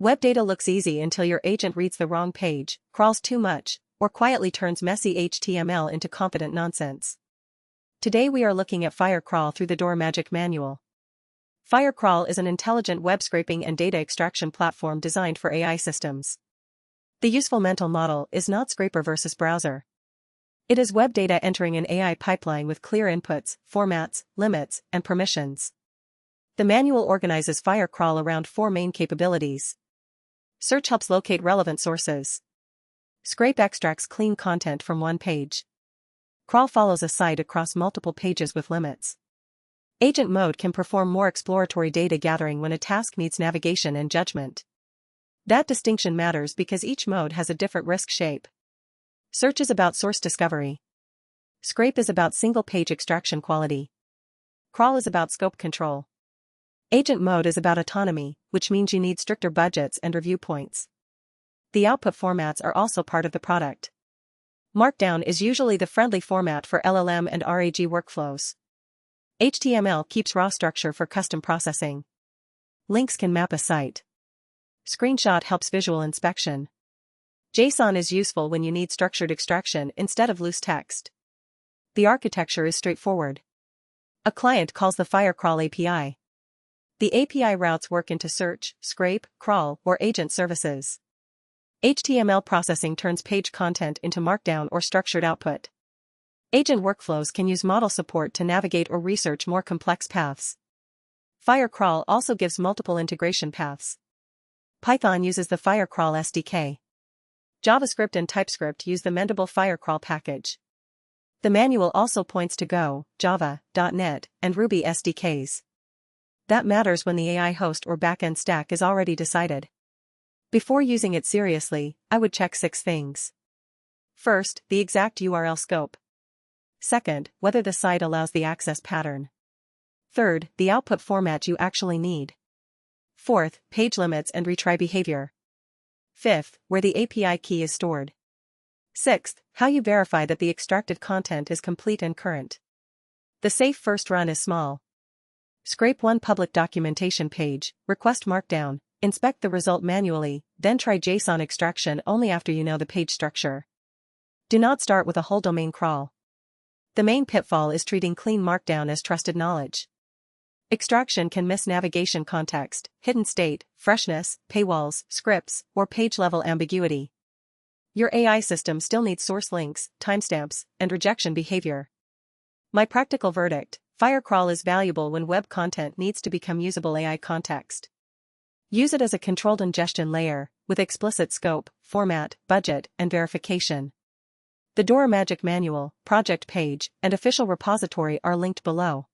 Web data looks easy until your agent reads the wrong page, crawls too much, or quietly turns messy HTML into confident nonsense. Today we are looking at Firecrawl through the Doramagic Manual. Firecrawl is an intelligent web scraping and data extraction platform designed for AI systems. The useful mental model is not scraper versus browser. It is web data entering an AI pipeline with clear inputs, formats, limits, and permissions. The manual organizes Firecrawl around 4 main capabilities. Search helps locate relevant sources. Scrape extracts clean content from one page. Crawl follows a site across multiple pages with limits. Agent mode can perform more exploratory data gathering when a task needs navigation and judgment. That distinction matters because each mode has a different risk shape. Search is about source discovery. Scrape is about single-page extraction quality. Crawl is about scope control. Agent mode is about autonomy, which means you need stricter budgets and review points. The output formats are also part of the product. Markdown is usually the friendly format for LLM and RAG workflows. HTML keeps raw structure for custom processing. Links can map a site. Screenshot helps visual inspection. JSON is useful when you need structured extraction instead of loose text. The architecture is straightforward. A client calls the Firecrawl API. The API routes work into search, scrape, crawl, or agent services. HTML processing turns page content into markdown or structured output. Agent workflows can use model support to navigate or research more complex paths. Firecrawl also gives multiple integration paths. Python uses the Firecrawl SDK. JavaScript and TypeScript use the mendable Firecrawl package. The manual also points to Go, Java, .NET, and Ruby SDKs. That matters when the AI host or backend stack is already decided. Before using it seriously, I would check 6 things. First, the exact URL scope. Second, whether the site allows the access pattern. Third, the output format you actually need. Fourth, page limits and retry behavior. Fifth, where the API key is stored. Sixth, how you verify that the extracted content is complete and current. The safe first run is small. Scrape one public documentation page, request markdown, inspect the result manually, then try JSON extraction only after you know the page structure. Do not start with a whole domain crawl. The main pitfall is treating clean markdown as trusted knowledge. Extraction can miss navigation context, hidden state, freshness, paywalls, scripts, or page-level ambiguity. Your AI system still needs source links, timestamps, and rejection behavior. My practical verdict: Firecrawl is valuable when web content needs to become usable AI context. Use it as a controlled ingestion layer, with explicit scope, format, budget, and verification. The Doramagic Manual, project page, and official repository are linked below.